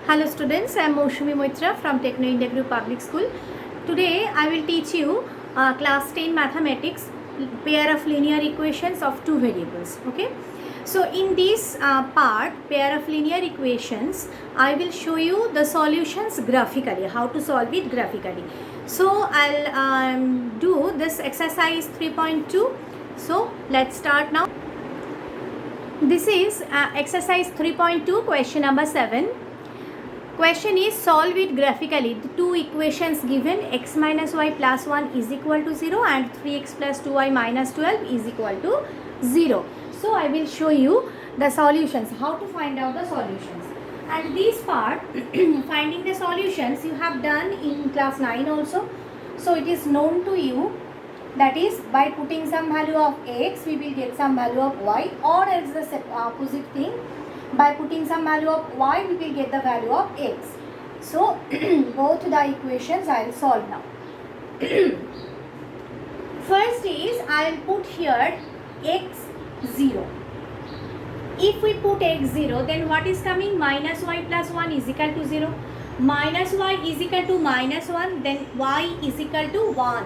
Hello students, I am Moushumi Moitra from Techno India Group Public School. Today I will teach you class 10 mathematics, pair of linear equations of two variables. Okay. So in this part, pair of linear equations, I will show you the solutions graphically, how to solve it graphically. So I'll do this exercise 3.2. So let's start now. This is exercise 3.2, question number 7. Question is, solve it graphically. The two equations given, x minus y plus 1 is equal to 0 and 3x plus 2y minus 12 is equal to 0. So I will show you the solutions, how to find out the solutions. And this part, finding the solutions, you have done in class 9 also. So it is known to you, that is, by putting some value of x, we will get some value of y, or else the opposite thing. By putting some value of y, we will get the value of x. So both the equations I will solve now. First is, I will put here x0. If we put x0, then what is coming? Minus y plus 1 is equal to 0. Minus y is equal to minus 1, then y is equal to 1.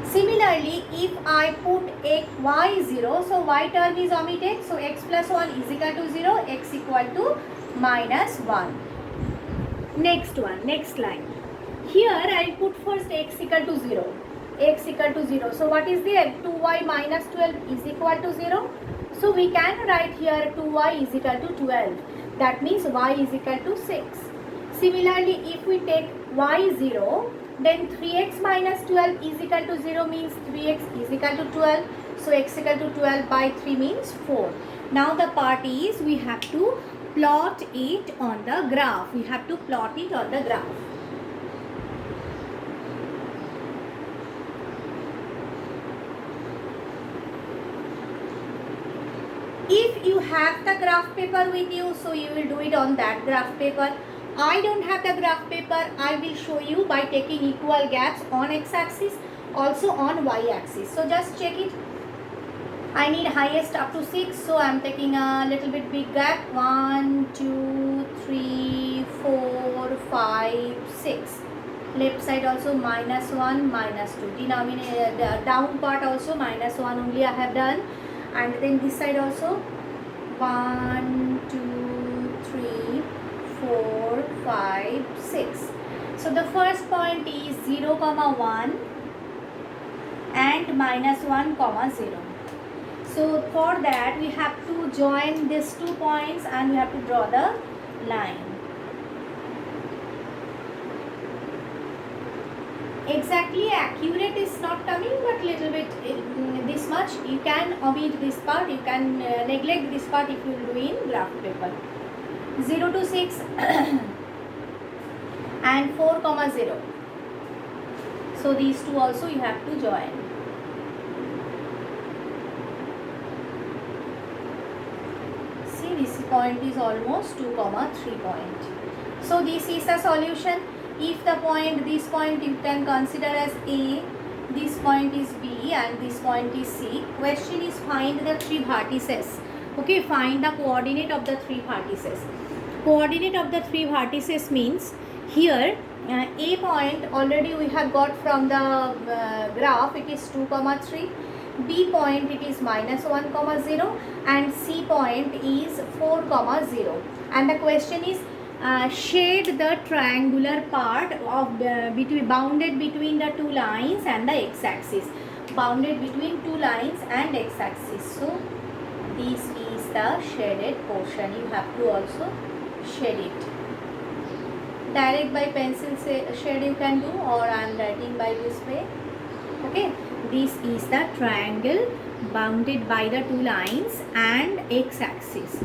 Similarly, if I put y0, so y term is omitted, so x plus 1 is equal to 0, x equal to minus 1. Next one, next line. Here I will put first x equal to 0. X equal to 0. So what is there? 2y minus 12 is equal to 0. So we can write here 2y is equal to 12. That means y is equal to 6. Similarly, if we take y0, then 3x minus 12 is equal to 0 means 3x is equal to 12. So x equal to 12 by 3 means 4. Now the part is, we have to plot it on the graph. We have to plot it on the graph. If you have the graph paper with you, so you will do it on that graph paper. I don't have the graph paper. I will show you by taking equal gaps on x-axis, also on y-axis. So just check it. I need highest up to 6, so I am taking a little bit big gap. 1, 2, 3, 4, 5, 6. Left side also minus 1, minus 2. Denominator, the down part also minus 1 only I have done. And then this side also 1, 2, 3, 4, 5, 6. So the first point is 0, 1 and minus 1, 0. So for that we have to join these 2 points and we have to draw the line. Exactly accurate is not coming, but little bit this much. You can omit this part, you can neglect this part if you will do in graph paper. 0 to 6 and 4, 0. So these two also you have to join. See, this point is almost 2, 3 point. So this is the solution. If the point, this point you can consider as A, this point is B and this point is C. Question is, find the 3 vertices. Okay, find the coordinate of the 3 vertices. Coordinate of the 3 vertices means, here A point already we have got from the graph, it is 2, 3. B point it is minus 1, 0 and C point is 4, 0. And the question is, shade the triangular part of bounded between the 2 lines and the x-axis. Bounded between 2 lines and x-axis. So this is the shaded portion. You have to also shade it. Direct by pencil shade you can do, or I am writing by this way. Okay, this is the triangle bounded by the 2 lines and x-axis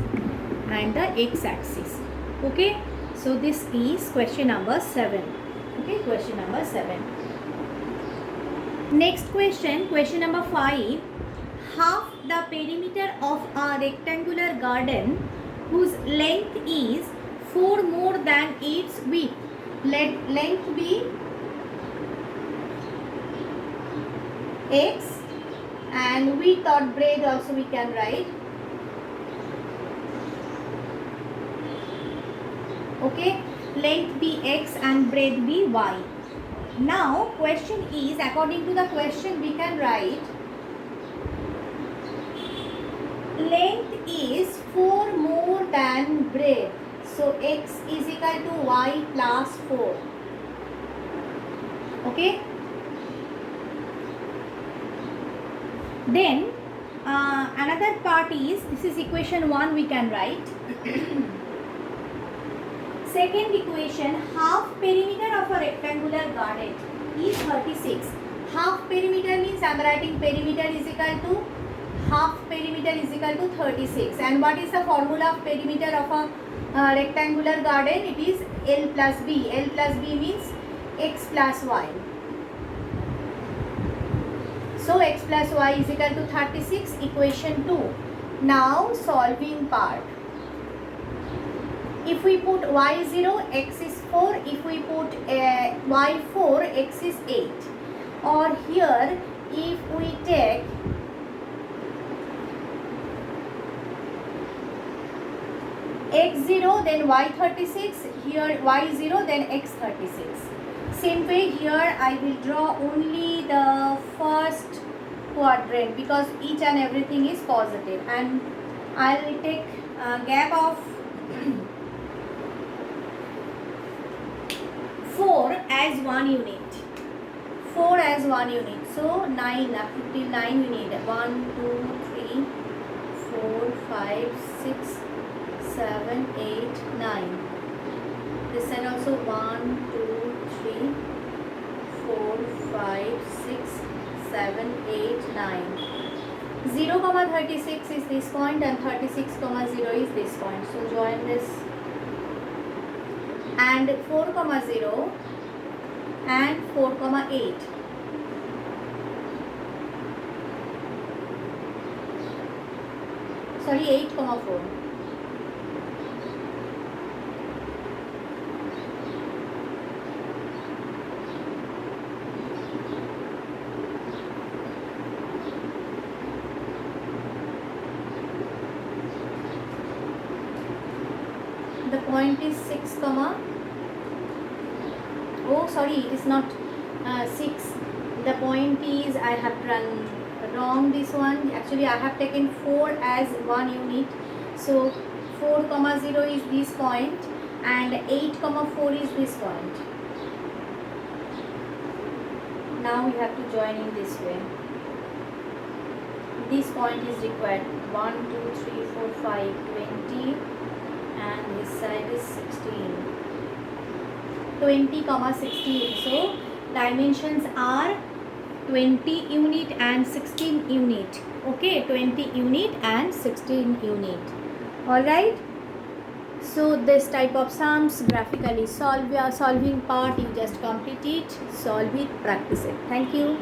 Okay, so this is question number 7. Okay, question number 7. Next question, question number 5. Half the perimeter of a rectangular garden whose length is 4 more than its width. Let length be x and width or breadth also we can write. Okay, length be x and breadth be y. Now question is, according to the question we can write length is 4 more than breadth. So x is equal to y plus 4. Okay. Then another part is, this is equation 1 we can write. Second equation, half perimeter of a rectangular garden is 36. Half perimeter means I am writing perimeter is equal to half perimeter is equal to 36. And what is the formula of perimeter of a rectangular garden? It is L plus B. L plus B means x plus y. So x plus y is equal to 36, equation 2. Now solving part. If we put y0, x is 4. If we put y4, x is 8. Or here, if we take x0, then y36. Here y0, then x36. Same way here I will draw only the first quadrant because each and everything is positive, and I will take a gap of 4 as 1 unit. 4 as 1 unit. So 9, up till 9 we need 1, 2, 3, 4, 5, 6, 7, 8, 9. This side also 1, 2, 3, 4, 5, 6, 7, 8, 9. 0, 36 is this point and 36, 0 is this point. So join this. And 4, 0 and 4, 8. Sorry, 8, 4. The point is 6, oh sorry, it is not 6. The point is, I have run wrong this one. Actually I have taken 4 as 1 unit. So 4, 0 is this point and 8, 4 is this point. Now we have to join in this way. This point is required. 1, 2, 3, 4, 5, 20. And this side is 16. 20, 16. So dimensions are 20 unit and 16 unit. Okay, 20 unit and 16 unit. Alright. So this type of sums graphically solving part, you just complete it, solve it, practice it. Thank you.